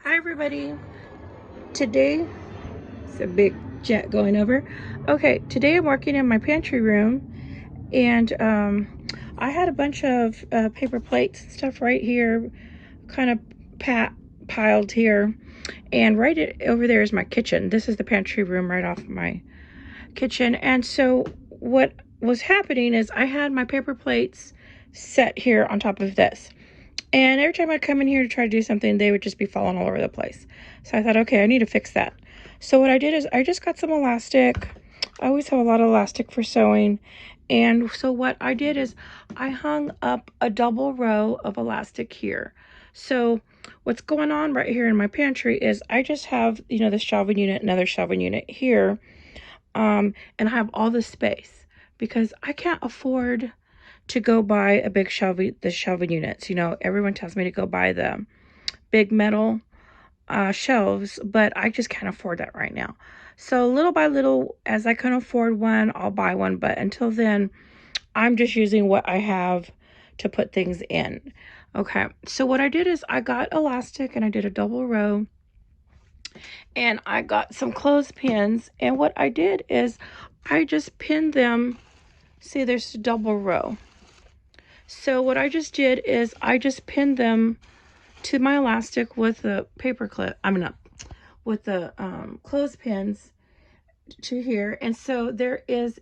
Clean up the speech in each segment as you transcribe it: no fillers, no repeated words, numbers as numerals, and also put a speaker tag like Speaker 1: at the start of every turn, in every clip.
Speaker 1: Hi everybody. Today, it's a big jet going over. Okay, today I'm working in my pantry room, and I had a bunch of paper plates and stuff right here, kind of piled here, and over there is my kitchen. This is the pantry room right off my kitchen. And so what was happening is I had my paper plates set here on top of this. And every time I'd come in here to try to do something, they would just be falling all over the place. So I thought, okay, I need to fix that. So what I did is I just got some elastic. I always have a lot of elastic for sewing. And so what I did is I hung up a double row of elastic here. So what's going on right here in my pantry is I just have, this shelving unit, another shelving unit here. And I have all this space because I can't afford to go buy a big the shelving units. Everyone tells me to go buy the big metal shelves, but I just can't afford that right now. So little by little, as I can afford one, I'll buy one. But until then, I'm just using what I have to put things in. Okay, so what I did is I got elastic and I did a double row, and I got some clothespins, and what I did is I just pinned them. See, there's a double row. So what I just did is I just pinned them to my elastic with the paper clip. With the clothespins to here. And so there was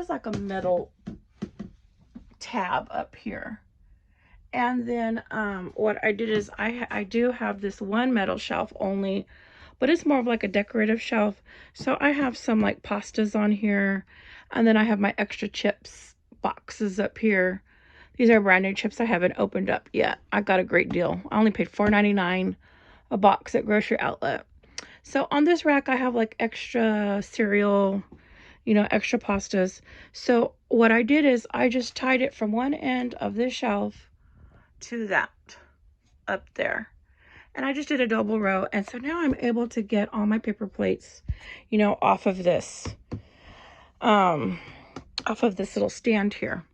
Speaker 1: like a middle tab up here. And then what I did is I do have this one metal shelf only, but it's more of like a decorative shelf. So I have some like pastas on here, and then I have my extra chips boxes up here. These are brand new chips I haven't opened up yet. I got a great deal. I only paid $4.99 a box at Grocery Outlet. So on this rack I have like extra cereal, extra pastas. So what I did is I just tied it from one end of this shelf to that up there. And I just did a double row. And so now I'm able to get all my paper plates, off of this little stand here.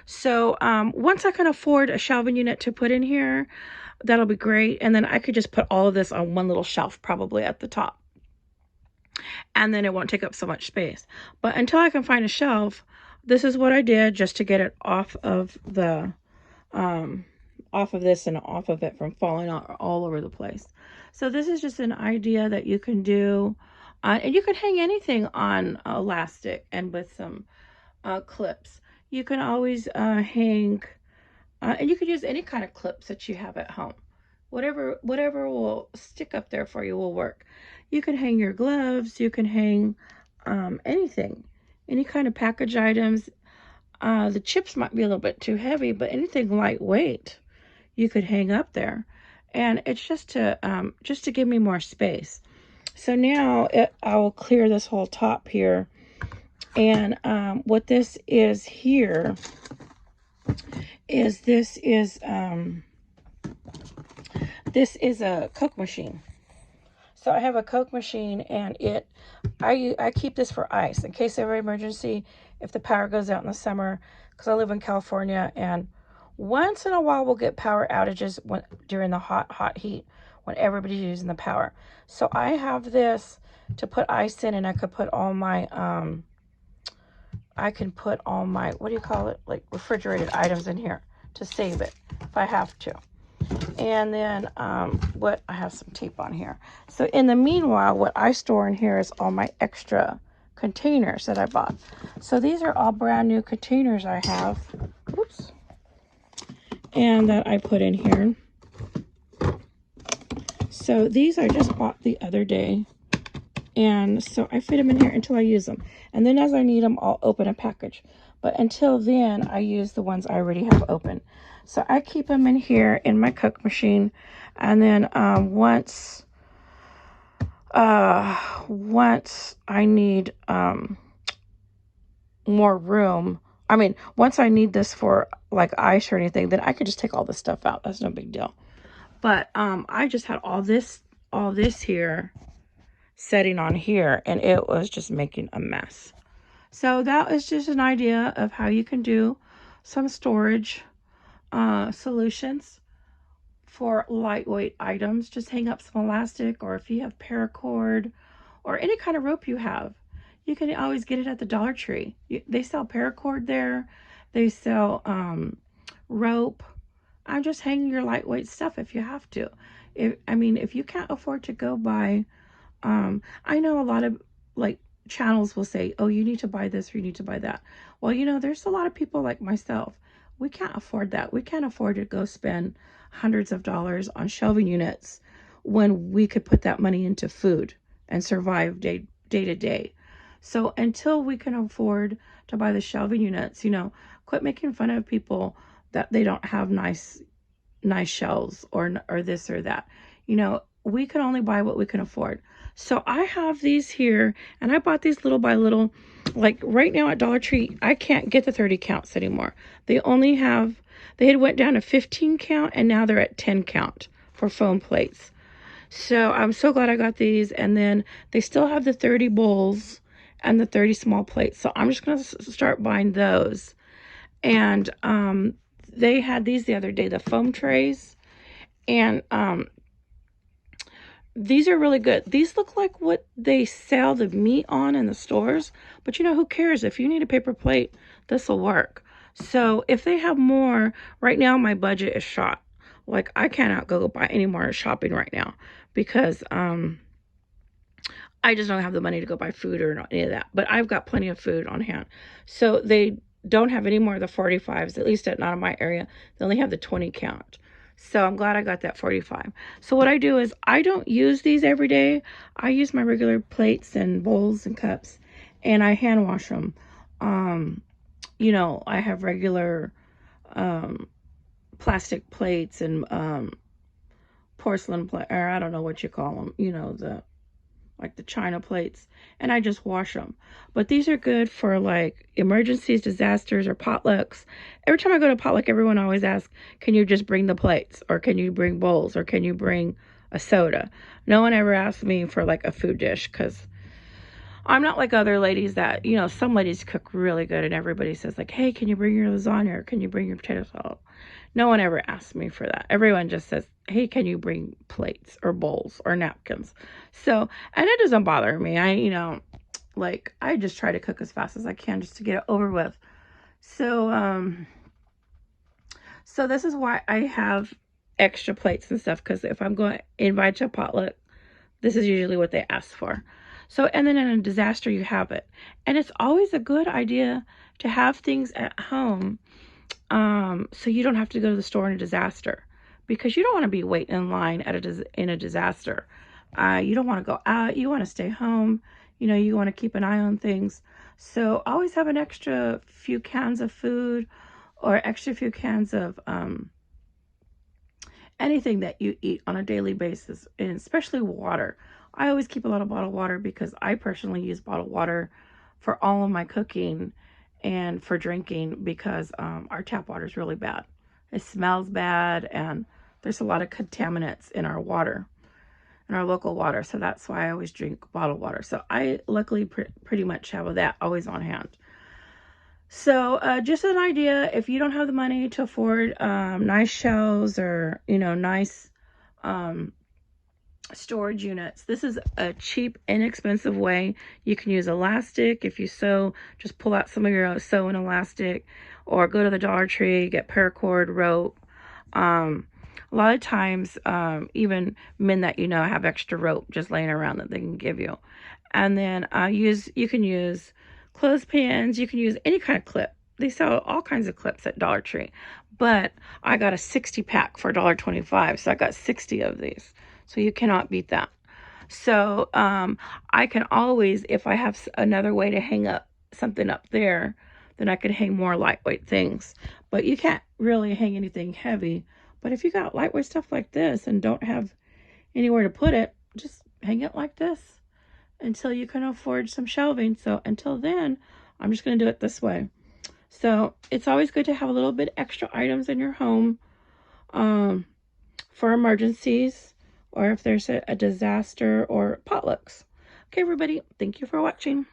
Speaker 1: So once I can afford a shelving unit to put in here, that'll be great. And then I could just put all of this on one little shelf probably at the top. And then it won't take up so much space. But until I can find a shelf, this is what I did just to get it off of the off of this and off of it from falling all over the place. So this is just an idea that you can do. And you can hang anything on elastic and with some clips. You can always hang, and you can use any kind of clips that you have at home. Whatever will stick up there for you will work. You can hang your gloves. You can hang anything, any kind of package items. The chips might be a little bit too heavy, but anything lightweight you could hang up there. And it's just to give me more space. So now I will clear this whole top here. And what this is here is this is a Coke machine. So I have a Coke machine, and I keep this for ice in case of emergency if the power goes out in the summer, because I live in California, and once in a while we'll get power outages during the hot heat when everybody's using the power. So I have this to put ice in, and I could put all my what do you call it, like refrigerated items in here to save it if I have to. And then I have some tape on here. So in the meanwhile, what I store in here is all my extra containers that I bought. So these are all brand new containers I have. Oops. And that I put in here. So these I just bought the other day. And so I fit them in here until I use them. And then as I need them, I'll open a package. But until then, I use the ones I already have open. So I keep them in here in my Coke machine. And then once I need more room, once I need this for like ice or anything, then I could just take all this stuff out. That's no big deal. But I just had all this here setting on here, and it was just making a mess. So that was just an idea of how you can do some storage solutions for lightweight items. Just hang up some elastic, or if you have paracord or any kind of rope you have, you can always get it at the Dollar Tree. They sell paracord there. They sell rope. I'm just hanging your lightweight stuff if you have to. If you can't afford to go buy, I know a lot of like channels will say, oh, you need to buy this or you need to buy that. Well, there's a lot of people like myself. We can't afford that. We can't afford to go spend hundreds of dollars on shelving units when we could put that money into food and survive day to day. So until we can afford to buy the shelving units, quit making fun of people that they don't have nice shelves or this or that. We can only buy what we can afford. So I have these here, and I bought these little by little. Like right now at Dollar Tree, I can't get the 30 counts anymore. They had went down to 15 count, and now they're at 10 count for foam plates. So I'm so glad I got these. And then they still have the 30 bowls and the 30 small plates. So I'm just going to start buying those. And they had these the other day, the foam trays. And these are really good. These look like what they sell the meat on in the stores. But who cares? If you need a paper plate, this will work. So if they have more, right now my budget is shot. Like I cannot go buy any more shopping right now because I just don't have the money to go buy food or any of that. But I've got plenty of food on hand. So they don't have any more of the 45s, at least not in my area. They only have the 20 count. So I'm glad I got that 45. So what I do is I don't use these every day. I use my regular plates and bowls and cups, and I hand wash them. I have regular plastic plates and porcelain plate, or I don't know what you call them. The china plates, and I just wash them. But these are good for like emergencies, disasters, or potlucks. Every time I go to potluck, everyone always asks, can you just bring the plates, or can you bring bowls, or can you bring a soda? No one ever asks me for like a food dish, because I'm not like other ladies that, some ladies cook really good and everybody says like, hey, can you bring your lasagna, or can you bring your potato salad? No one ever asks me for that. Everyone just says, hey, can you bring plates or bowls or napkins? So, and it doesn't bother me. I just try to cook as fast as I can just to get it over with. So, so this is why I have extra plates and stuff, because if I'm going to invite to a potluck, this is usually what they ask for. So, and then in a disaster, you have it. And it's always a good idea to have things at home so you don't have to go to the store in a disaster, because you don't want to be waiting in line in a disaster. You don't want to go out. You want to stay home. You want to keep an eye on things. So always have an extra few cans of food or extra few cans of anything that you eat on a daily basis, and especially water. I always keep a lot of bottled water because I personally use bottled water for all of my cooking and for drinking, because our tap water is really bad. It smells bad, and there's a lot of contaminants in our water, in our local water. So that's why I always drink bottled water. So I luckily pretty much have that always on hand. So just an idea, if you don't have the money to afford nice shelves or, nice storage units, this is a cheap, inexpensive way. You can use elastic. If you sew, just pull out some of your sewing elastic, or go to the Dollar Tree, get paracord, rope. A lot of times, even men that have extra rope just laying around that they can give you. And then you can use clothespins. You can use any kind of clip. They sell all kinds of clips at Dollar Tree. But I got a 60 pack for $1.25, so I got 60 of these. So you cannot beat that. So I can always, if I have another way to hang up something up there, then I could hang more lightweight things. But you can't really hang anything heavy. But if you got lightweight stuff like this and don't have anywhere to put it, just hang it like this until you can afford some shelving. So until then, I'm just going to do it this way. So it's always good to have a little bit extra items in your home for emergencies, or if there's a disaster or potlucks. Okay, everybody, thank you for watching.